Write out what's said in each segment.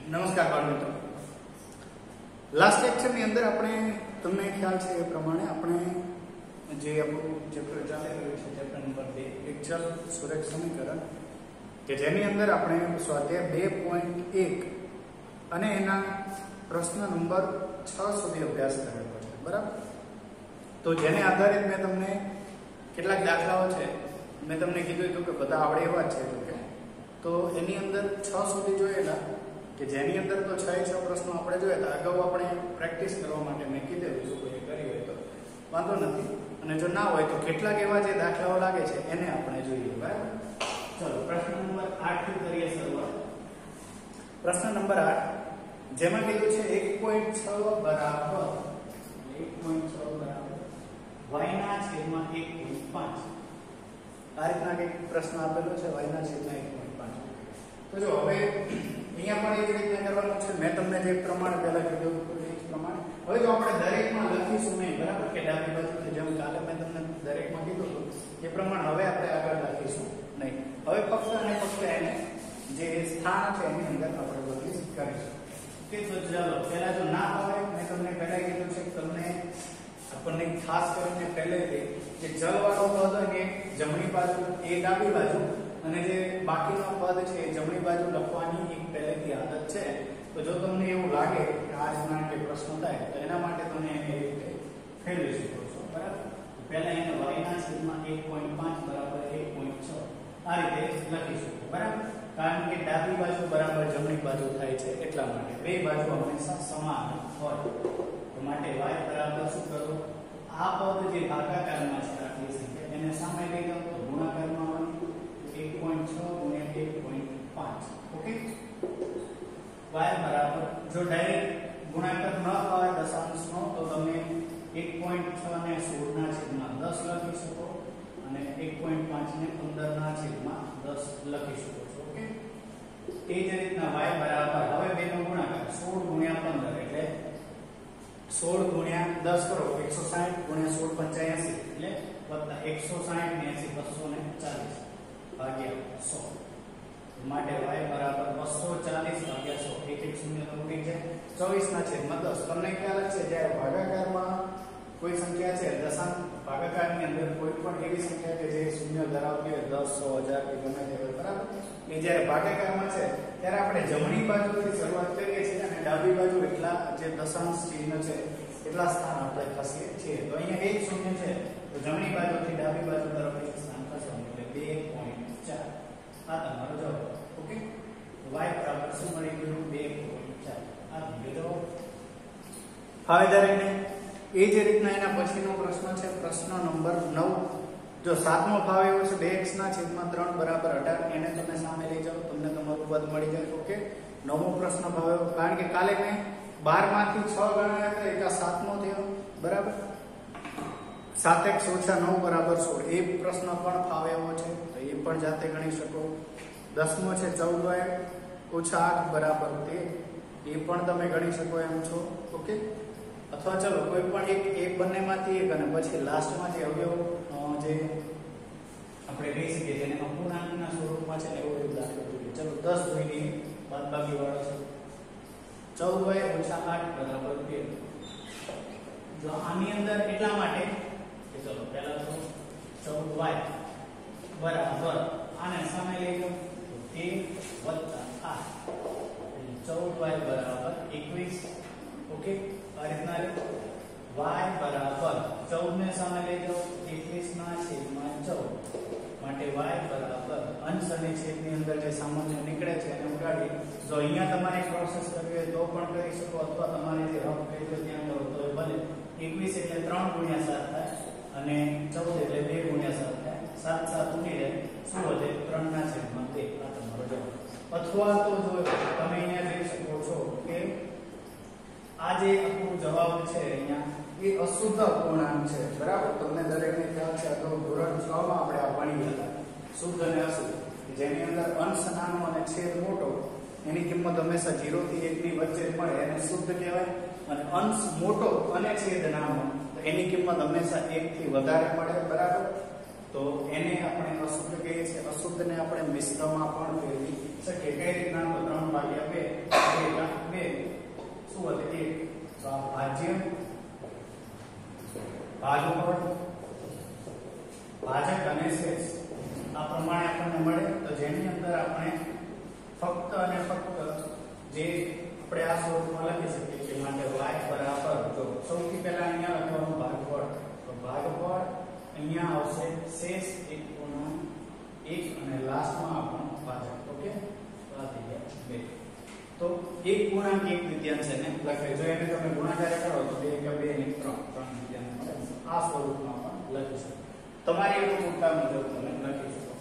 નમસ્કાર બાળ મિત્રો, લાસ્ટ લેક્ચરની અંદર આપણે તમને ખ્યાલ છે એ પ્રમાણે આપણે જે આપણું ચેપ્ટર ચાલી રહ્યું છે ચેપ્ટર નંબર 2 એક ચલ સુરેખ સમીકરણ કે જેની અંદર આપણે સ્વાધ્યાય 2.1 અને એના પ્રશ્ન નંબર 6 સુધી અભ્યાસ કરેલો છે, બરાબર? તો જેને આધારિત મેં તમને કેટલાક દાખલાઓ છે મેં તમને કીધું હતું કે બધા આવડે એવા જ છે, તો એની અંદર 6 સુધી જોયેલા કે જેની અંદર તો 6 પ્રશ્નો આપણે જોયા હતા. અગાઉ આપણે પ્રેક્ટિસ કરવા માટે મેં કીધેલું જો કોઈ કરી હોય તો વાંધો નથી, અને જો ના હોય તો કેટલાક એવા જે દાખલાઓ લાગે છે એને આપણે જોઈએ, બરાબર? ચલો પ્રશ્ન નંબર 8 થી કરીએ શરૂઆત. પ્રશ્ન નંબર 8 જેમાં કીધું છે 1.6 બરાબર y ના છેદમાં 1.5. આ રીતના એક પ્રશ્ન આપેલો છે y ના છેદમાં 1.5. તો જો હવે અહીંયા પણ એ જ રીતના કરવાનું છે. મેં તમને જે પ્રમાણે પહેલા કીધું એ જ પ્રમાણે હવે જો આપણે દરેકમાં લખીશું નહીં, બરાબર? કે ડાબી બાજુથી જેમ કાલે મેં તમને દરેકમાં કીધું હતું એ પ્રમાણે હવે આપણે આગળ લખીશું નહીં. હવે ફક્ત અને ફક્ત એને જે સ્થાન છે એની અંદર આપણે બદલી કરીશું. કે તો ચાલો પહેલા જો ના હોય મેં તમને પહેલા કીધું છે કે તમને આપણને ખાસ કરીને પહેલેથી જે ચલવાળો પદ હોય ને જમણી બાજુ એ ડાબી બાજુ અને જે બાકીનો પદ છે એ જમણી બાજુ લખવાની એક પહેલેથી આદત છે. તો જો તમને એવું લાગે કે આ રીતના કે પ્રશ્ન થાય તો એના માટે તમે એને એ રીતે ફેરવી શકો છો, બરાબર? પહેલા એને y ના છેદમાં 1.5 બરાબર 1.6 આ રીતે લખી શકો, બરાબર? કારણ કે ડાબી બાજુ બરાબર જમણી બાજુ થાય છે એટલા માટે બે બાજુ હંમેશા સમાન હોય. તો માટે y બરાબર શું કરો, આ પદ જે ભાગાકારમાં છે આટલી સંખ્યા એને સામે લઈ જાઓ તો ગુણાકારમાં 1.6 ગુણ્યા 1.5. ઓકે, y બરાબર જો ડાયરેક્ટ ગુણાકાર ન હોય દશાંશનો તો તમે 1.6 ને 16 ના છેદમાં 10 લખી શકો અને 1.5 ને 15 ના છેદમાં 10 લખી શકો છો. ઓકે, એ જ રીતના y બરાબર હવે બેનો ગુણાકાર 16 ગુણ્યા 15 એટલે 16 ગુણ્યા 10 કરો 160 ગુણ્યા 16 85 એટલે વત્તા 160 ને 80 240 ભાગ્યા 100. માટે y બરાબર 240 ભાગ્યા 100 એક એક શૂન્ય તો ઉડી જાય 24 ના છેદમાં 10. તમને ખ્યાલ છે જ્યારે ભાગાકારમાં કોઈ સંખ્યા છે દશાંશ ભાગાકારની અંદર કોઈ પણ એવી સંખ્યા કે જે શૂન્ય ધરાવતી હોય 10 100 1000 કે ગમે તે હોય, બરાબર? એ જ્યારે ભાગાકારમાં છે ત્યારે આપણે જમણી બાજુથી શરૂઆત કરીએ છીએ અને ડાબી બાજુ એટલા જે દશાંશ ચિહ્ન છે એટલા સ્થાન આપણે ખસીએ છીએ. તો અહીંયા એક શૂન્ય છે તો જમણી બાજુથી ડાબી બાજુ તરફ એક સ્થાન ખસવાનું એટલે 2.4 આ તમારો જવાબ. ઓકે, y બરાબર શું મળી ગયું 2.4 આ બીજો જવાબ. હવે દરેકને એ જ રીતના એના પછીનો પ્રશ્ન છે પ્રશ્ન નંબર 9. જો સાતમો ભાવ એવો છે 2x ના છેદમાં 3 બરાબર 18. એને તમે સામે લઈ જાઓ તમને તમારું પદ મળી જાય. ઓકે, નવમો પ્રશ્ન ભાવ એવો કારણ કે કાલે મેં 12 માંથી 6 ગણ્યા હતા એટલે સાતમો થયો, બરાબર? 7x - 9 બરાબર 16 એ પ્રશ્ન પણ ભાવ એવો છે તો એ પણ જાતે ગણી શકો. 10મો છે 14y - 8 બરાબર 13 એ પણ તમે ગણી શકો એમ છો. ઓકે, અથવા ચલો કોઈ પણ એક બંનેમાંથી એક અને પછી લાસ્ટમાં જે અવયવ જે આપણે કહી શકીએ જેને અપૂર્ણાંકના સ્વરૂપમાં છે એવો એક દાખલો જોઈએ. ચલો 10 જોઈને બાદબાકી વાળો છે 14y - 8 બરાબર 13. જો આની અંદર એટલા માટે કે ચલો પહેલા તો 14y બરાબર આને સામે લઈ લો 13 + 8 14y બરાબર 21. ઓકે, આ રીતના y બરાબર 14 ને સામે લઈ જાઓ 21 ના છેદમાં 14 માટે y બરાબર અંશ અને છેદની અંદર જે સામાન્ય નીકળે છે એને ઉડાડી જો અહીંયા તમારે પ્રોસેસ કરવી હોય તો પણ કરી શકો અથવા તમારે જે રફ કરી હોય ત્યાં કરો તો ભલે. 21 એટલે 3 ગુણ્યા 7 થાય અને 14 એટલે 2 ગુણ્યા 7 થાય. 7 7 ઉડી જાય શું વધે 3 ના છેદમાં 2 આ તમારો જવાબ. અથવા તો જો તમે અહીંયા જોઈ શકો છો કે આ જે આપણો જવાબ છે અહીંયા એ અશુદ્ધ અપૂર્ણાંક છે, બરાબર? તમને દરેકને ખ્યાલ છે તો ધોરણ 6 માં આપણે આ ભણી હતા શુદ્ધ અને અશુદ્ધ, જેની અંદર અંશ નાનો અને છેદ મોટો એની કિંમત હંમેશા 0 થી 1 ની વચ્ચે મળે એને શુદ્ધ કહેવાય. અને અંશ મોટો અને છેદ નાનો તો એની કિંમત હંમેશા 1 થી વધારે મળે, બરાબર? તો એને આપણે અશુદ્ધ કહીએ છીએ. અશુદ્ધને આપણે મિશ્રમાં પણ ફેરવી શકીએ. કઈ રીતના? તો 3/2 2 અહીંયા આવશે શેષ એક પૂર્ણાંક 1 અને લાસ્ટમાં આપણો ભાજક. ઓકે, તો આ થઈ ગયા 2. તો 1 પૂર્ણાંક 1 દ્વિતીયાંશ એને લખાય. જો એને તમે ગુણાકાર કરો તો 2 કે 2 ને 3 દ્વિતીયાંશ મળે. આ સ્વરૂપમાં પણ લખી શકો. તમારી અનુકૂળતા મુજબ તમે લખી શકો.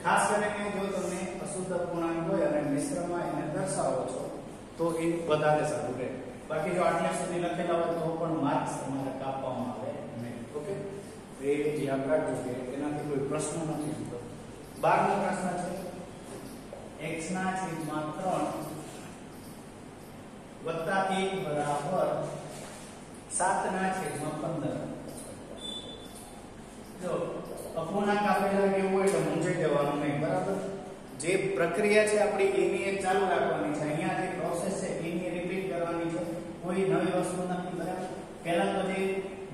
ખાસ કરીને જો તમે અશુદ્ધ પૂર્ણાંક હોય અને મિશ્રમાં એને દર્શાવો છો તો એ વધારે સારું રહે. બાકી જો આટલે સુધી લખેલા હોય તો પણ માર્ક્સ તમારે કાપવામાં આવે નહીં. ઓકે, એ યાદ રાખજો કે એનાથી કોઈ પ્રશ્ન નથી થતો. 12મો પ્રશ્ન છે x ના છેદમાં 3 વત્તા 1 બરાબર 7 ના છેદમાં 15. જો અપૂર્ણાંક આપેલા કેવું હોય તો મૂંઝાઈ જવાનું નહીં. બરાબર, જે પ્રક્રિયા છે આપણી એની એક ચાલુ રાખવાની છે. અહીંયા જે પ્રોસેસ છે એની રિપીટ કરવાની છે. કોઈ નવી વસ્તુ નથી. બરાબર, પહેલા તો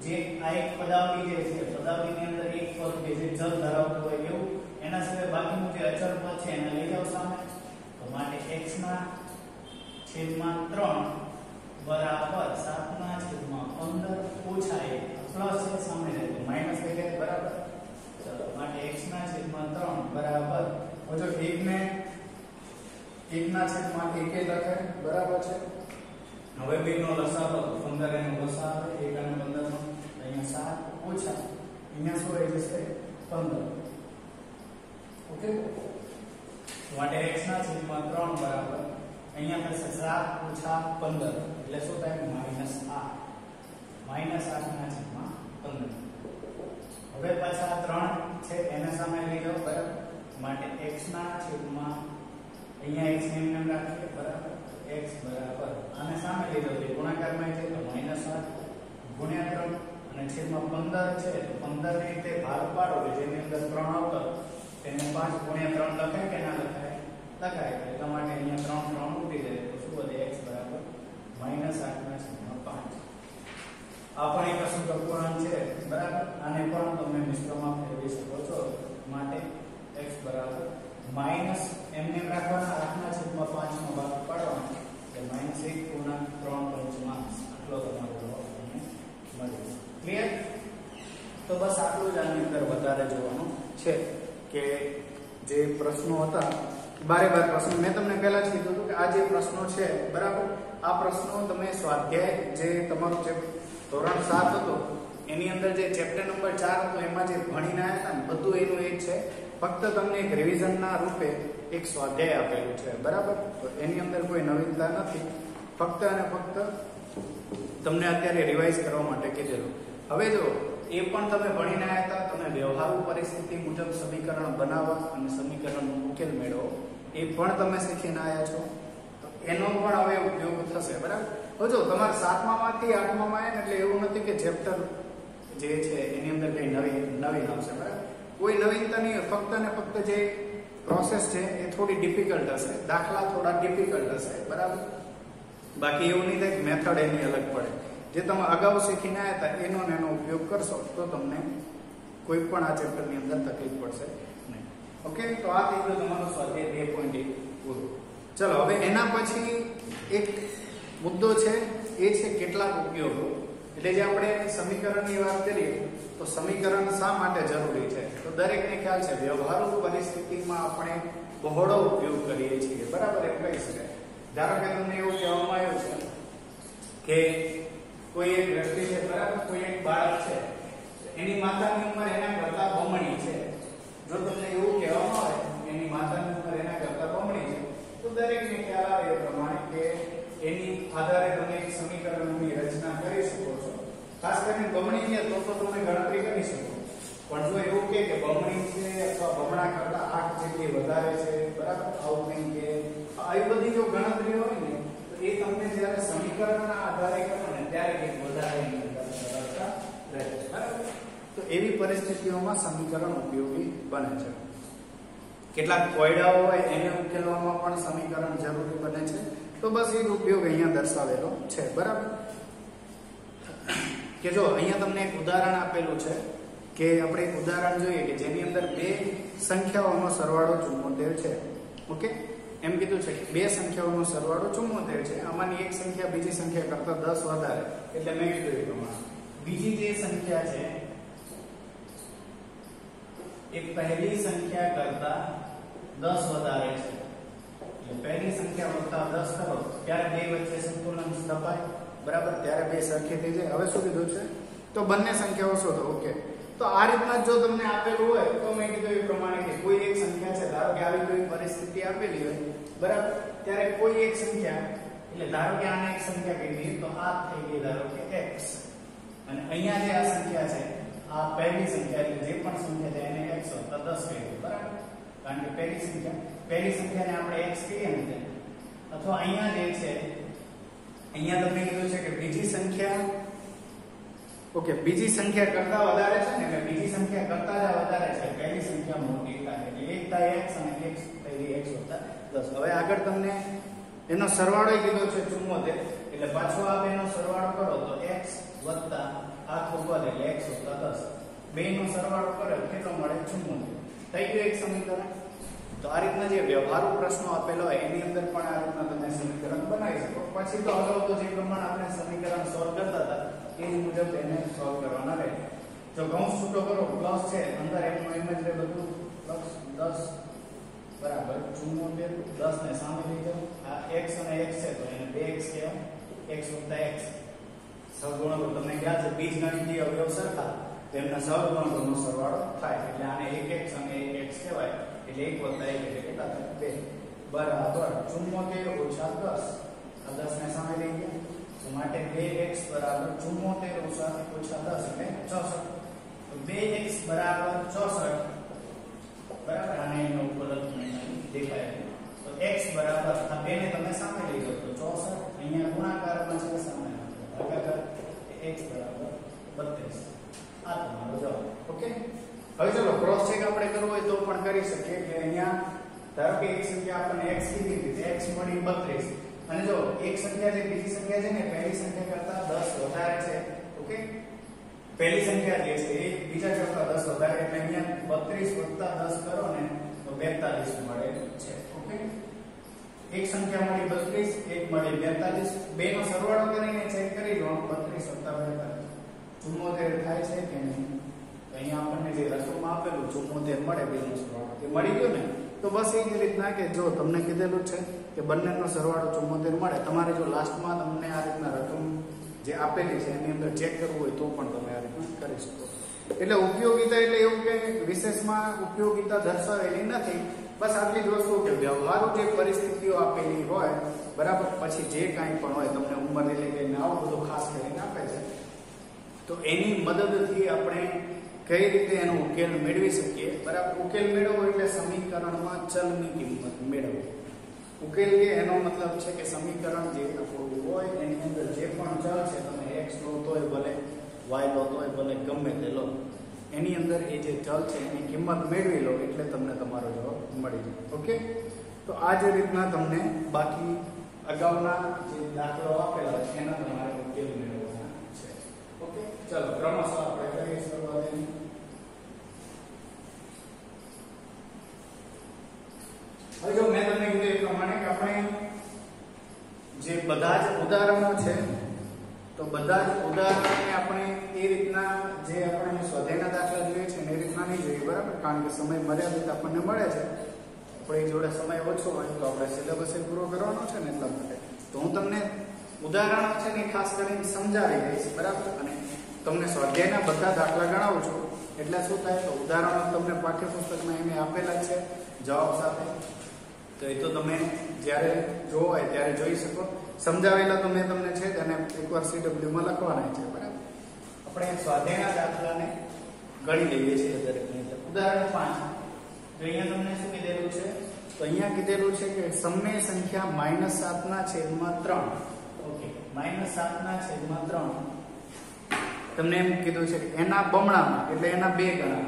જે આ એક પદાવલી જે છે પદાવલીની અંદર એક પદ કે જે ચલ ધરાવતું હોય એવું એના સિવાય બાકીનું જે અચળ પદ છે એને લઈ જાવ સામે. તો માટે x ના છેદમાં 3 બરાબર 7 ના છેદમાં 15 ઓછા 1 પ્લસ છે સામે રહે માઈનસ થઈ જાય. બરાબર, ચલો માટે x ના છેદમાં 3 બરાબર જો 1 ને 1 ના છેદમાં 1 લખે. બરાબર છે. હવે બેનો લસા તો 15 એનો લસા આવે 1 અને 15 નો અહીંયા 7 ઓછા અહીંયા શું રહી જશે 15. ઓકે, માટે x ના છેદમાં 3 બરાબર અહીંયા થશે 7 ઓછા 15 એટલે શું થાય -8. -8 ના છેદમાં 15. હવે પાછા 3 છે એને સામે લઈ જાઓ. બરાબર, માટે x ના છેદમાં અહીંયા x ને એમ રાખીએ. બરાબર, x બરાબર આને સામે લઈ જાઓ એટલે ગુણાકારમાં છે તો -8 ગુણ્યા 3 અને છેદમાં 15 છે તો 15 ની રીતે ભાગ પાડો કે જેની અંદર 3 આવતો તેને 5 ગુણ્યા 3 લખાય કે ના લખાય? લખાય. એટલે માટે અહીંયા 3 3 ઉડી જાય તો શું વધે x બરાબર -8 ના છેદમાં 5. આ પણ એક અશુદ્ધ અપૂર્ણાંક છે. બરાબર, આને પણ તમે મિશ્રમાં ફેરવી શકો છો. માટે x બરાબર માઈનસ એમને રાખવાના 8 ના છેદમાં 5 નો ભાગ પાડવાનો એટલે -1.3 આટલો તમારો જવાબ તમને મળે. ક્લિયર? તો બસ આટલું જ આની અંદર વધારે જોવાનું છે કે જે પ્રશ્નો હતા બારે બાર પ્રશ્નો મેં તમને પહેલા જ કીધું હતું કે આ જે પ્રશ્નો છે બરાબર આ પ્રશ્નો તમે સ્વાધ્યાય જે તમારું જે ધોરણ 7 હતો એની અંદર જે ચેપ્ટર નંબર 4 હતો એમાં જે ભણીને આવ્યા હતા ને બધું એનું એ છે. ફક્ત તમને એક રિવિઝનના રૂપે એક સ્વાધ્યાય આપેલું છે. બરાબર, તો એની અંદર કોઈ નવીનતા નથી. ફક્ત અને ફક્ત તમને અત્યારે રિવાઇઝ કરવા માટે કીધેલું. હવે જો એ પણ તમે ભણીને આવ્યા હતા તમે વ્યવહારુ પરિસ્થિતિ મુજબ સમીકરણ બનાવવા અને સમીકરણનો ઉકેલ મેળવો એ પણ તમે શીખીને આવ્યા છો. એનો પણ હવે ઉપયોગ થશે. બરાબર, હવે જો તમારે 7મા માંથી 8મા માં આવે એટલે એવું નથી કે ચેપ્ટર જે છે એની અંદર કઈ નવીન આવશે. બરાબર, કોઈ નવીનતા નહીં. ફક્ત ને ફક્ત જે પ્રોસેસ છે એ થોડી ડિફિકલ્ટ હશે. દાખલા થોડા ડિફિકલ્ટ હશે. બરાબર, બાકી એવું નહીં થાય કે મેથડ એની અલગ પડે. જે તમે અગાઉ શીખીને આવ્યા હતા એનો ને એનો ઉપયોગ કરશો તો તમને કોઈ પણ આ ચેપ્ટરની અંદર તકલીફ પડશે નહીં. ઓકે, તો આ થઈ ગયો તમારો સ્વાધ્યાય 2.1 પૂરું. ચલો હવે એના પછી એક મુદ્દો છે એ છે કેટલાક ઉપયોગો. એટલે જે આપણે સમીકરણની વાત કરીએ તો સમીકરણ શા માટે જરૂરી છે તો દરેકને ખ્યાલ છે વ્યવહારુ પરિસ્થિતિમાં આપણે બહોળો ઉપયોગ કરીએ છીએ. બરાબર, એમ કહી શકાય. ધારો કે તમને એવું કહેવામાં આવ્યું છે કે કોઈ એક વ્યક્તિ છે. બરાબર, કોઈ એક બાળક છે એની માતાની ઉંમર એના કરતા બમણી છે. જો તમને એવું કહેવામાં આવે એની માતાની ઉંમર એના કરતા બમણી છે તો દરેકને ખ્યાલ આવે એ પ્રમાણે કે એની આધારે તમે એક સમીકરણની રચના કરી શકો છો. ખાસ કરીને બમણી છે તો તમે ગણતરી કરી શકો. પણ જો એવું કે બમણી છે અથવા બમણા કરતા 8 જેટલી વધારે છે બરાબર આવું નહીં કે આવી બધી જો ગણતરી હોય ને તો એ તમને જ્યારે સમીકરણના આધારે કરો ને ત્યારે કંઈક વધારે સરળતા રહે. બરાબર, તો એવી પરિસ્થિતિઓમાં સમીકરણ ઉપયોગી બને છે. કેટલાક કોયડાઓ હોય એને ઉકેલવામાં પણ સમીકરણ જરૂરી બને છે. તો બસ એ ઉપયોગ અહીંયા દર્શાવેલો છે. બરાબર, કે જો અહીંયા તમને એક ઉદાહરણ આપેલું છે કે આપણે એક ઉદાહરણ જોઈએ કે જેની અંદર બે સંખ્યાઓનો સરવાળો 74 છે. ઓકે, એમ કીધું છે કે બે સંખ્યાઓનો સરવાળો 74 છે. આમાંની એક સંખ્યા બીજી સંખ્યા કરતા 10 વધારે. એટલે મેં કીધું એ પ્રમાણે બીજી જે સંખ્યા છે એ પહેલી સંખ્યા કરતા 10 વધારે છે, એટલે પહેલી સંખ્યા વત્તા 10 કરો ત્યારે બે વચ્ચે સંતુલન સ્થપાય, બરાબર, ત્યારે બે સરખી થઈ જાય. હવે શું કીધું છે? તો બંને સંખ્યાઓ શોધો. ઓકે, તો આ રીતના જો તમને આપેલું હોય તો મેં કીધું એ પ્રમાણે કે કોઈ એક સંખ્યા છે, ધારો કે આવી કોઈ પરિસ્થિતિ આપેલી હોય, બરાબર, ત્યારે કોઈ એક સંખ્યા, એટલે ધારો કે આને એક સંખ્યા કીધી તો આ થઈ ગઈ ધારો કે x, અને અહીંયા જે આ સંખ્યા છે આ પહેલી સંખ્યા, એટલે જે પણ સંખ્યા છે એને x વત્તા 10 કહીએ, બરાબર, કારણ કે પહેલી સંખ્યાને આપણે x કહીએ ને, અથવા અહીંયા જે છે અહીંયા તમને કીધું છે કે બીજી સંખ્યા, ઓકે, બીજી સંખ્યા કરતા વધારે છે ને, એટલે બીજી સંખ્યા કરતા જ વધારે છે, પહેલી સંખ્યા મોટી થાય, એટલે એક થાય x અને x થઈ x વત્તા 10. હવે આગળ તમને એનો સરવાળો કીધો છે 74, એટલે પાછો આ બેનો સરવાળો કરો તો x વત્તા આખું પદ એટલે x વત્તા 10, બેનો સરવાળો કરો કેટલો મળે? 74. થઈ ગયું એક સમીકરણ. તો આ રીતના જે વ્યવહારુ પ્રશ્નો આપેલો હોય એની અંદર પણ આ રીતના તમે સમીકરણ બનાવી શકો. પછી તો અગાઉ તો જે પ્રમાણે આપણે સમીકરણ સોલ્વ કરતા હતા એ મુજબ એને સોલ્વ કરવાના રહે. જો કૌંસ છૂટો કરો પ્લસ છે, અંદર એનું એમ જ રહે બધું, પ્લસ 10 બરાબર 74, 10 ને સામે લઈ જાઓ, આ x અને x છે તો એને 2x કહેવાય, x વત્તા x. સહગુણકો તમને યાદ છે, બીજગણિતીય અવયવ સરખા તો એમના સહગુણકોનો સરવાળો થાય, એટલે આને 1x અને 1x કહેવાય, એટલે 1 વત્તા 1 એટલે કેટલા થાય? 2 બરાબર 74 ઓછા 10, આ 10 ને સામે લઈ ગયા તો માટે 2x બરાબર 74 ઓછા 10 એટલે 64. તો 2x બરાબર 64, બરાબર, આને એનો ઉપર દેખાય તો x બરાબર આ બે ને તમે સામે લઈ જાઓ તો 64, અહીંયા ગુણાકારમાં છે સામે ભાગાકાર, x બરાબર 32. આ તમારો જવાબ. ઓકે, હવે ચલો ક્રોસ ચેક આપણે કરવો હોય તો પણ કરી શકીએ કે અહીંયા ધારો કે એક સંખ્યા આપણને x કીધી હતી, x મળી 32, અને જો એક સંખ્યા છે બીજી સંખ્યા છે ને પહેલી સંખ્યા કરતા 10 વધારે છે. ઓકે, પહેલી સંખ્યા જે છે એ બીજા કરતા 10 વધારે, એટલે અહીંયા 32 વત્તા 10 કરો ને તો 42 મળે છે. ઓકે, એક સંખ્યા મળી 32, એક મળી 42, બેનો સરવાળો કરીને ચેક કરી લો 32 વત્તા 42 74 થાય છે કે નહીં? તો અહીંયા આપણને જે રકમ આપેલું 74 મળે, બેનો સરવાળો એ મળી ગયો ને. તો બસ એ જ રીતના કે જો તમને કીધેલું છે કે બંનેનો સરવાળો 74 મળે, તમારે જો લાસ્ટમાં તમને આ રીતના રકમ જે આપેલી છે એની અંદર ચેક કરવું હોય તો પણ તમે આ રીતના કરી શકો. એટલે ઉપયોગિતા એટલે એવું કે વિશેષમાં ઉપયોગિતા દર્શાવેલી નથી, બસ આટલી જ વસ્તુ કે વ્યવહારુ જે પરિસ્થિતિઓ આપેલી હોય, બરાબર, પછી જે કાંઈ પણ હોય તમને ઉંમર રિલેટેડ આવું બધું ખાસ કરીને આપે છે, તો એની મદદથી આપણે કઈ રીતે એનો ઉકેલ મેળવી શકીએ. બરાબર, ઉકેલ મેળવવો એટલે સમીકરણમાં ચલની કિંમત મેળવવી. ઉકેલ કે એનો મતલબ છે કે સમીકરણ જે આપણું હોય એની અંદર જે પણ ચલ છે, તમે x લો તોય ભલે, y લો તોય ભલે, ગમે તે લો, એની અંદર એ જે ચલ છે એની કિંમત મેળવી લો એટલે તમને તમારો જવાબ મળી જાય. ઓકે, તો આ જે રીતના તમને બાકી અગાઉના જે દાખલો આપેલા છે એના તમારે ઉકેલ મેળવવાના છે. ઓકે, ચલો ક્રમશઃ આપણે કરીએ શરૂઆત. હવે જો મેં તમને કીધું એ પ્રમાણે કે આપણે જે બધા જ ઉદાહરણો છે તો બધા જ ઉદાહરણોને આપણે એ રીતના જે આપણે સ્વાધ્યાયના દાખલા જોઈએ છે એ રીતના નહીં જોઈએ, બરાબર, કારણ કે સમય મર્યાદિત આપણને મળે છે, આપણી જોડે સમય ઓછો હોય તો આપણે સિલેબસ પૂરો કરવાનો છે ને એટલા માટે. તો હું તમને ઉદાહરણો છે ને ખાસ કરીને સમજાવી દઈશ, બરાબર, અને તમને સ્વાધ્યાયના બધા દાખલા ગણાવું છું એટલે શું થાય તો ઉદાહરણો તમને પાઠ્યપુસ્તકમાં એને આપેલા છે જવાબ સાથે, તો એ તો તમે જ્યારે જોવો હોય ત્યારે જોઈ શકો. સમજાવેલા તો મેં તમને છે અને એકવાર CW માં લખવાના છે, બરાબર. આપણે સ્વાધ્યાયના દાખલાને ગણી લઈએ છીએ દરેકની અંદર. ઉદાહરણ 5 તો અહીંયા તમને શું કીધેલું છે? તો અહીંયા કીધેલું છે કે સમય સંખ્યા -7/3. ઓકે, -7/3 તમને એમ કીધું છે કે એના બમણામાં એટલે એના 2 ગણા,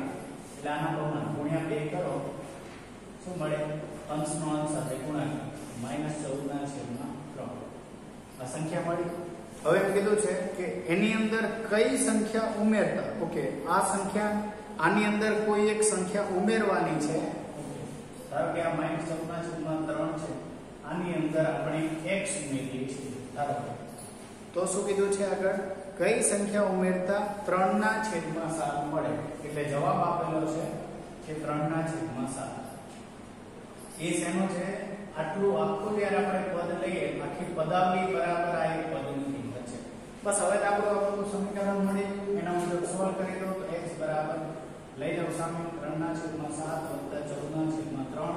એટલે આના બમણા ગુણ્યા 2 કરો શું મળે? અંશનો અંશ સાથે ગુણાકાર -14/3 આ સંખ્યા મળી. હવે એમ કીધું છે કે એની અંદર કઈ સંખ્યા ઉમેરતા, ઓકે, આ સંખ્યા આની અંદર કોઈ એક સંખ્યા ઉમેરવાની છે. ધારો કે આ -14/3 છે, આની અંદર આપણે x ઉમેરીએ છીએ, ધારો કે તો શું કીધું છે આગળ? કઈ સંખ્યા ઉમેરતા 3/7 મળે, એટલે જવાબ આપેલો છે કે 3/7 એ શેનો છે આટલું આખું જ્યારે આપણે પદ લઈએ આખી પદાવલી બરાબર આ એક પદની કિંમત છે બસ હવે તો આપણું સમીકરણ મળી એના મુજબ સોલ્વ કરી દો તો x બરાબર લઈ જાવ સામે 3/7 14/3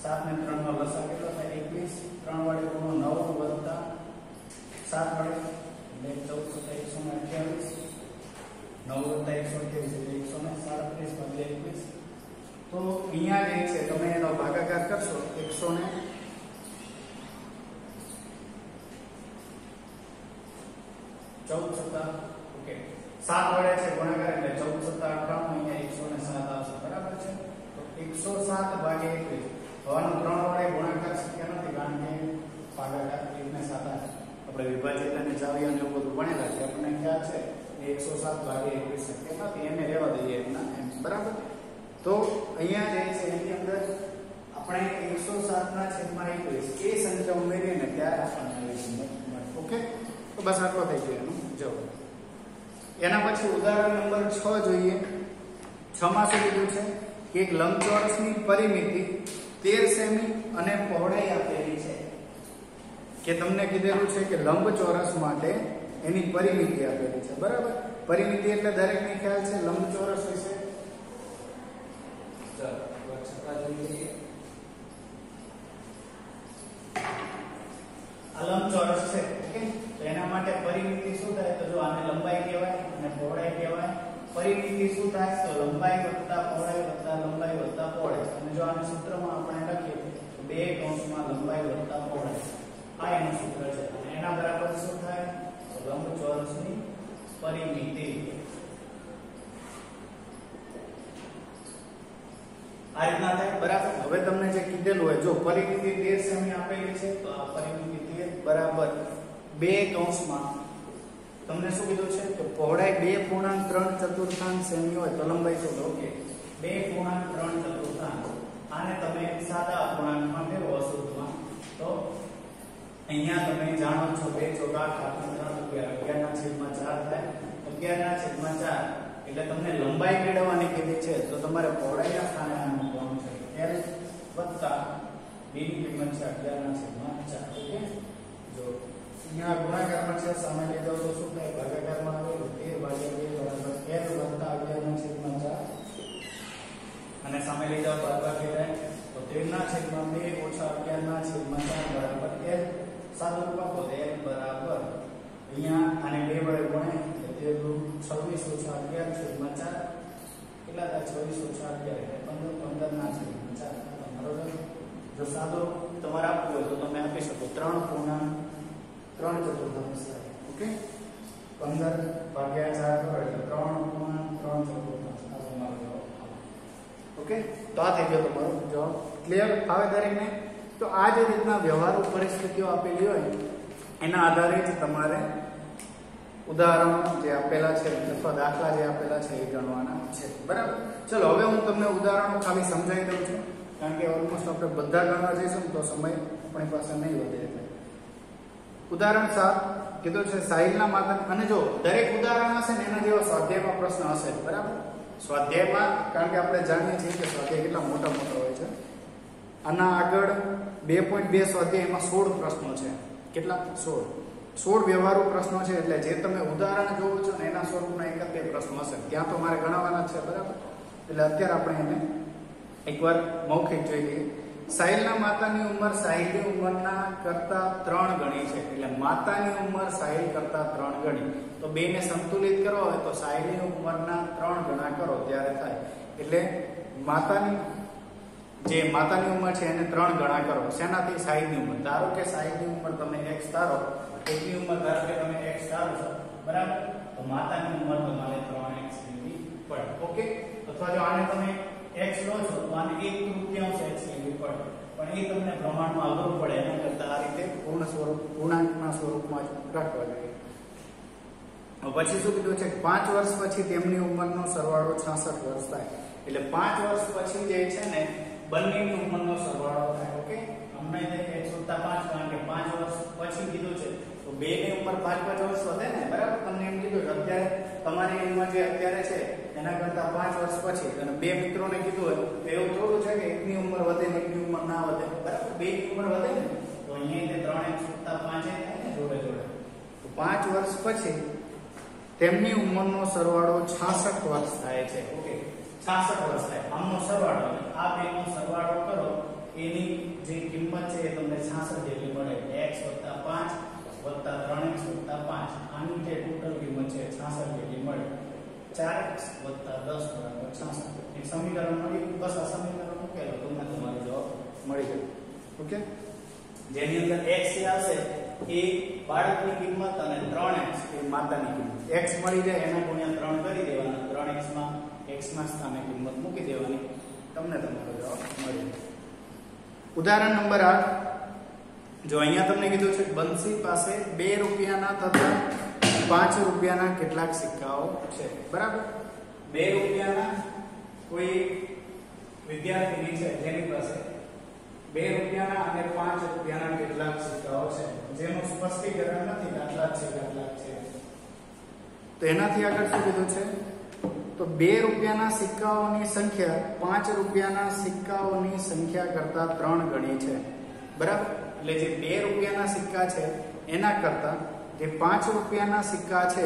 7 ને 3 નો લસા કેટલો થાય 21 3 વડે ગુણો 9 7 વડે એટલે 14 128 9 + 128 એટલે 137 તો અહીંયા જે છે તમે એનો ભાગાકાર કરશો 100 ને 14 ઓકે 7 વડે છે ગુણાકાર એટલે 14 * 98 અહીંયા 107 આવશે બરાબર છે તો 107 ભાગ્યા 21 હવાનું 3 વડે ગુણાકાર શક્ય નથી કારણ કે ભાગાકાર 1 ને 7 આપણે વિભાજિત અને જાવ્યા ને બધું ભણેલા છે આપણને ખ્યાલ છે 107 ભાગ્યા 21 શક્ય નથી એને રહેવા દઈએ એમના એમ બરાબર તો અહીંયા જે છે એની અંદર આપણે 107/21 એ સંખ્યા ઉમેરીએ ને ત્યારે આપણને આવી કિંમત મળે ઓકે તો બસ આટલો થઈ ગયો એનો જવાબ એના પછી ઉદાહરણ નંબર 6 જોઈએ 6 માં શું કીધું છે કે એક લંબચોરસની પરિમિતિ 13 સેમી અને પહોળાઈ આપેલી છે કે તમને કીધેલું છે કે લંબચોરસ માટે એની પરિમિતિ આપેલી છે બરાબર પરિમિતિ એટલે દરેકને ખ્યાલ છે લંબચોરસ વિશે આ લંબચોરસ છે ઓકે તો એના માટે પરિમિતિ શું થાય તો જો આને લંબાઈ કહેવાય અને પહોળાઈ કહેવાય પરિમિતિ શું થાય તો લંબાઈ વત્તા પહોળાઈ વત્તા લંબાઈ વત્તા પહોળાઈ અને જો આને સૂત્રમાં આપણે લખીએ તો બે કૌંસમાં લંબાઈ વત્તા પહોળાઈ આ એનું સૂત્ર છે અને એના બરાબર શું થાય તો લંબચોરસની પરિમિતિ આ રીતના થાય બરાબર હવે તમને જે કીધેલું હોય જો પરિમિતિ 13 સેમી આપેલી છે તો આ પરિમિતિ 13 બરાબર બે કૌંસમાં તમને શું કીધું છે કે પહોળાઈ 2.3 સેમી હોય તો લંબાઈ શું ઓકે 2.3 આને તમે સાદા અપૂર્ણાંકમાં ફેરવો અશુદ્ધમાં તો અહીંયા તમે જાણો છો 2 ચોગા 11/4 થાય 11/4 એટલે તમને લંબાઈ મેળવવાની કીધી છે તો તમારે પહોળાઈના સ્થાને આ મૂકવાનું છે ત્યારે વત્તા b ની કિંમત છે 11/4 ઓકે જો અહીંયા ગુણાકારમાં છે સામે લઈ જાવ તો શું થાય ભાગાકારમાં આવે તો 13/2 = 4 અને સામે લઈ જાવ બાદબાકી થાય તો 13/2 - 11/4 l સાદો રૂપ આપો l બરાબર અહીંયા આને 2 વડે ગુણે 26 - 11/4 કેટલા થાય 26 - 11 એટલે 15/4 બરોબર જો સાદો તમારે આપવું હોય તો તમે આપી શકો 3.3 ઓકે 15/4 કરો એટલે 3.3 ઓકે તો આ થઈ ગયો તમારો જવાબ ક્લિયર આવે દરેકને તો આ જે રીતના વ્યવહારુ પરિસ્થિતિઓ આપેલી હોય એના આધારે જ તમારે ઉદાહરણો જે આપેલા છે અથવા દાખલા જે આપેલા છે એ ગણવાના છે બરાબર ચલો હવે હું તમને ઉદાહરણો ખાલી સમજાવી દઉં છું કારણ કે ઓલમોસ્ટ આપણે બધા ગણવા જઈશું તો સમય આપણી પાસે નહીં વધે એટલે ઉદાહરણ 7 કીધું છે સાહિલના માતા અને જો દરેક ઉદાહરણ હશે ને એના જેવા સ્વાધ્યાયમાં પ્રશ્ન હશે બરાબર સ્વાધ્યાયમાં કારણ કે આપણે જાણીએ છીએ કે સ્વાધ્યાય કેટલા મોટા મોટા હોય છે આના આગળ 2.2 સ્વાધ્યાયમાં 16 પ્રશ્નો છે કેટલા 16 વ્યવહારુ પ્રશ્નો છે એટલે જે તમે ઉદાહરણ જોવો છો ને એના સ્વરૂપના 71 પ્રશ્નો હશે ત્યાં તો મારે ગણવાના છે બરાબર એટલે અત્યારે આપણે એને એકવાર મૌખિક જોઈ લઈએ સાહિલના માતાની ઉંમર સાહિલની ઉંમરના કરતા 3 ગણી છે એટલે માતાની ઉંમર સાહિલ કરતા 3 ગણી તો બેને સંતુલિત કરવા હોય તો સાહિલની ઉંમરના 3 ગણા કરો ત્યારે થાય એટલે માતાની ઉંમર છે એને 3 ગણા કરો શેનાથી સાહિલની ઉંમર ધારો કે સાહિલની ઉંમર તમે x ધારો એકની ઉંમર ધારો કે તમે x ધારો છો બરાબર તો માતાની ઉંમર તમારે 3x લેવી પડે ઓકે અથવા જો આને તમે x લો છો તો આને 1/3 x લેવી પડે પણ એ તમને પ્રમાણમાં અઘરું પડે એના કરતા આ રીતે પૂર્ણાંકના સ્વરૂપમાં રાખવા જોઈએ પછી શું કીધું છે 5 વર્ષ પછી તેમની ઉંમરનો સરવાળો 66 વર્ષ થાય એટલે 5 વર્ષ પછી જે છે ને બંનેની ઉંમરનો સરવાળો થાય ઓકે હમણાં જે 105 કારણ કે 5 વર્ષ પછી કીધું છે તો બેની ઉંમર 5 વર્ષ વધે ને બરાબર તમને એમ કીધું અત્યારે તમારી ઉંમર જે અત્યારે છે એના કરતા 5 વર્ષ પછી અને બે મિત્રોને કીધું હોય તો એવું થોડું છે કે એકની ઉંમર વધે ને એકની ઉંમર ના વધે, બરાબર? બેની ઉંમર વધે ને તો અહીંયા 3x + 5 થાય ને જોડે જોડે. તો 5 વર્ષ પછી તેમની ઉંમરનો સરવાળો 66 વર્ષ થાય છે. ઓકે, 66 વર્ષ થાય. આમનો સરવાળો, આ બેનો સરવાળો કરો, એની જે કિંમત છે એ તમને 66 જેટલી મળે. x + 5 + 3x + 5, આની જે ટોટલ કિંમત છે 66 જેટલી મળે. 4x + 10 = 66. એક સમીકરણ મળી. બસ આ સમીકરણ ઉકેલો તમને તમારો જવાબ મળી જાય. ઓકે, જેની અંદર x આવશે એ બાળકની કિંમત અને 3x એ માતાની કિંમત. x મળી જાય એના ગુણ્યા 3 કરી દેવાના. 3x માં x ના સ્થાને કિંમત મૂકી દેવાની, તમને તમારો જવાબ મળી જાય. ઉદાહરણ નંબર 8. જો અહીંયા તમને કીધું છે બંસી પાસે 2 રૂપિયાના તથા 5 રૂપિયાના કેટલાક સિક્કાઓ છે, બરાબર? 2 રૂપિયાના કોઈ વિદ્યાર્થીની છે જેની પાસે 2 રૂપિયાના અને 5 રૂપિયાના કેટલાક સિક્કાઓ છે, જેનું સ્પષ્ટીકરણ નથી, દાખલા છે દાખલા છે. તો એનાથી આગળ શું કીધું છે? તો 2 રૂપિયાના સિક્કાઓની સંખ્યા 5 રૂપિયાના સિક્કાઓની સંખ્યા કરતા 3 ગણી છે, બરાબર? એટલે જે 2 રૂપિયાના સિક્કા છે એના કરતા જે 5 રૂપિયાના સિક્કા છે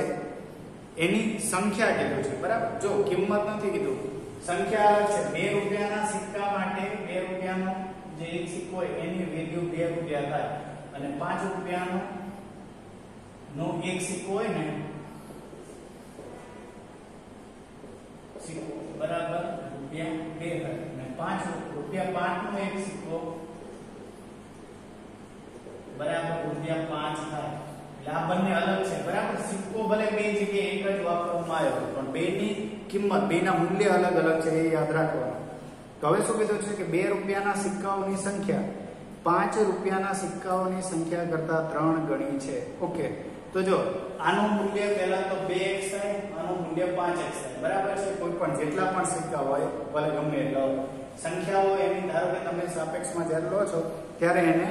એની સંખ્યા કીધું છે, બરાબર? જો કિંમત નથી કીધું, સંખ્યા અલગ છે. 2 રૂપિયાના સિક્કા માટે 2 રૂપિયાનો જે એક સિક્કો હોય એની વેલ્યુ 2 રૂપિયા થાય અને 5 રૂપિયાનો એક સિક્કો હોય ને સિક્કો બરાબર રૂપિયા 2 થાય અને 5 રૂપિયા 5 નો એક સિક્કો બરાબર રૂપિયા 5 થાય. એટલે આ બંને અલગ છે, બરાબર? સિક્કો ભલે બે જગ્યાએ એક જ વાપરવામાં આવ્યો પણ બેની કિંમત, બેના મૂલ્ય અલગ અલગ છે, એ યાદ રાખવાનું. તો હવે શું કીધું છે કે 2 રૂપિયાના સિક્કાઓની સંખ્યા 5 રૂપિયાના સિક્કાઓની સંખ્યા કરતા 3 ગણી છે. ઓકે, તો જો આનું મૂલ્ય પહેલા તો 2x થાય, આનું મૂલ્ય 5x થાય, બરાબર છે? કોઈ પણ જેટલા પણ સિક્કા હોય ભલે ગમે એટલા હોય, સંખ્યાઓ એની ધારો કે તમે સાપેક્ષમાં જ્યારે લો છો ત્યારે એને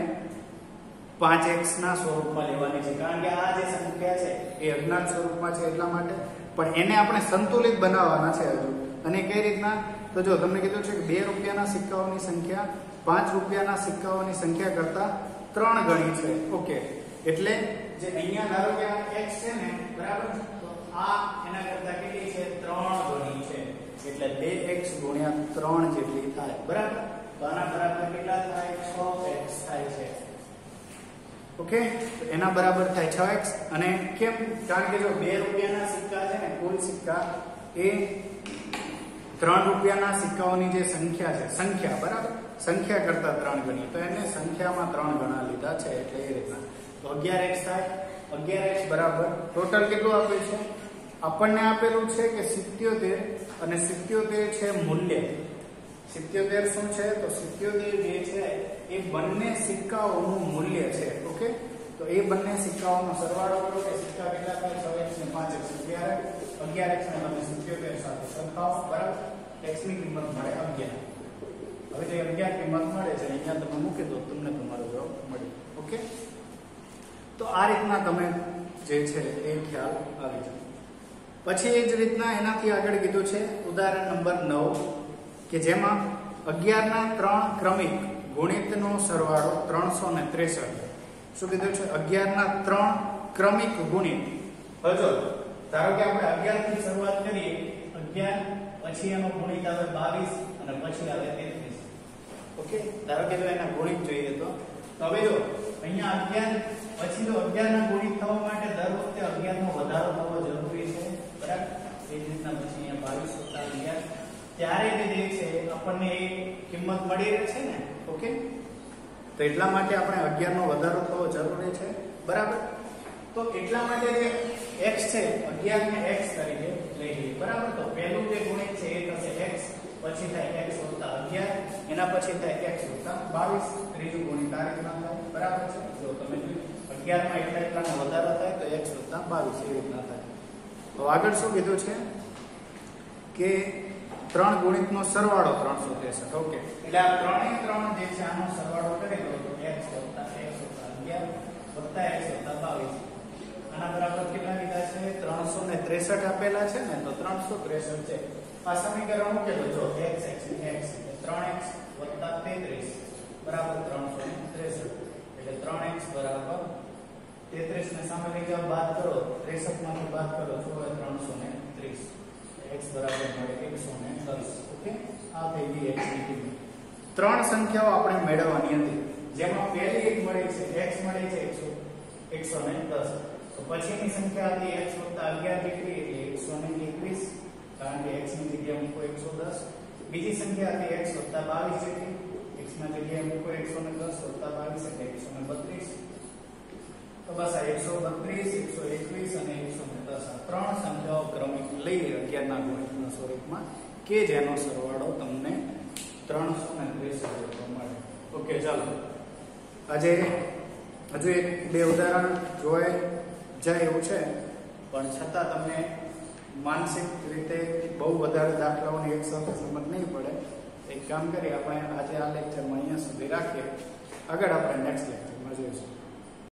5x ના સ્વરૂપમાં લેવાની છે, કારણ કે આ જે સંખ્યા છે એ અજ્ઞાત સ્વરૂપમાં છે એટલા માટે. પણ એને આપણે સંતુલિત બનાવવાના છે હજુ. અને કઈ રીતના? તો જો તમને કીધું છે કે 2 રૂપિયાના સિક્કાઓની સંખ્યા 5 રૂપિયાના સિક્કાઓની સંખ્યા કરતા 3 ગણી છે. ઓકે, એટલે જે અહીંયા ધારો કે આ x છે ને, બરાબર? તો આ એના કરતા કેટલી છે? 3 ગણી છે. એટલે 2x * 3 જેટલી થાય, બરાબર? તો આના બરાબર કેટલા થાય? 6x થાય છે. ઓકે, તો એના બરાબર થાય 6x. અને કેમ? કારણ કે જો 2 રૂપિયાના સિક્કા છે ને, કુલ સિક્કા એ 3 રૂપિયાના સિક્કાઓની જે સંખ્યા છે, સંખ્યા, બરાબર? સંખ્યા કરતા 3 ગણી, તો એને સંખ્યામાં 3 ગણા લીધા છે, એટલે એ રીતના. તો 11x થાય. 11x બરાબર ટોટલ કેટલું આપેલ છે? આપણને આપેલું છે કે 77 અને 77 છે મૂલ્ય. 77 શું છે? તો 77 જે છે એ બંને સિક્કાઓનું મૂલ્ય છે. ઓકે, તો એ બંને સિક્કાઓનો સરવાળો કરો કે સિક્કા કેટલા થાય? 6x ને 5x 11x ને તમે 77 સાથે સરખાવો, બરાબર? x ની કિંમત મળે 11. હવે જે 11 કિંમત મળે છે અહીંયા તમે મૂકી દો, તમને તમારો જવાબ મળે. ઓકે, તો આ રીતના તમે જે છે એ ખ્યાલ આવી જાય. પછી એ જ રીતના એનાથી આગળ કીધું છે ઉદાહરણ નંબર 9 કે જેમાં 11 ના 3 ક્રમિક ગુણિતનો સરવાળો 363. શું કીધું છે? 11 ના 3 ક્રમિક ગુણિત. હવે જો ધારો કે આપણે 11 થી શરૂઆત કરીએ, 11 પછી એનો ગુણિત આવે 22 અને પછી આવે 33. ઓકે, ધારો કે જો એના ગુણિત જોઈએ તો હવે જો અહીંયા 11 પછી તો 11 ના ગુણિત થવા માટે દર વખતે 11 નો વધારો થવો જરૂરી છે, બરાબર? એ જ રીતના પછી અહીંયા 22 + 11 ત્યારે જે છે આપણને એ કિંમત મળી રહે છે ને. ઓકે, તો એટલા માટે આપણે 11 નો વધારો થવો જરૂરી છે, બરાબર? તો એટલા માટે જે x છે 11 ને x તરીકે લઈ લઈએ, બરાબર? તો પહેલું જે ગુણિત છે એ થશે x, પછી થાય x + 11, એના પછી થાય x + 22, ત્રીજું ગુણિત આ રીતના થાય, બરાબર છે? જો તમે 11 માં એટલાનો વધારો થાય તો x + 22 એ રીતના થાય. તો આગળ શું કીધું છે કે 3 ગુણિતનો સરવાળો 363. ઓકે, એટલે આ 3 જે છે આનો સરવાળો કરી દો તો x + 11 + x + 22. આના બરાબર કેટલા લીધા છે? 363. 63 આપેલા છે ને, તો 363 છે. આ સમીકરણ મૂકેલો જો x x 3x + 33 બરાબર 363. એટલે 3x બરાબર 33 ને સામે લઈ જાવ, બાદ કરો, 63 માંથી બાદ કરો તો 330. x બરાબર મળે 110. ઓકે, આ થઈ ગઈ x ની કિંમત. ત્રણ સંખ્યાઓ આપણે મેળવવાની હતી, જેમાં પહેલી એક મળી છે x મળી છે 110. તો પછીની સંખ્યા હતી x + 11 જેટલી એટલે 121, કારણ કે x ની જગ્યાએ મૂકો 110. બીજી સંખ્યા હતી x + 22 જેટલી, x ના જગ્યાએ મૂકો 110 + 22 એટલે 132. તો બસ આ 132, 121 અને 110 આ ત્રણ સંખ્યાઓ ક્રમિક લઈ 11 ના ગુણિતના સ્વરૂપમાં કે જેનો સરવાળો તમને 330 મળે. ઓકે, ચાલો આજે હજુ એક બે ઉદાહરણ જોઈ જાય એવું છે, પણ છતાં તમને માનસિક રીતે બહુ વધારે દાખલાઓની એક સાથે સમજ નહીં પડે. એક કામ કરી આપણે આજે આ લેક્ચરમાં અહીંયા સુધી રાખીએ, આગળ આપણે નેક્સ્ટ લેક્ચરમાં જોઈશું.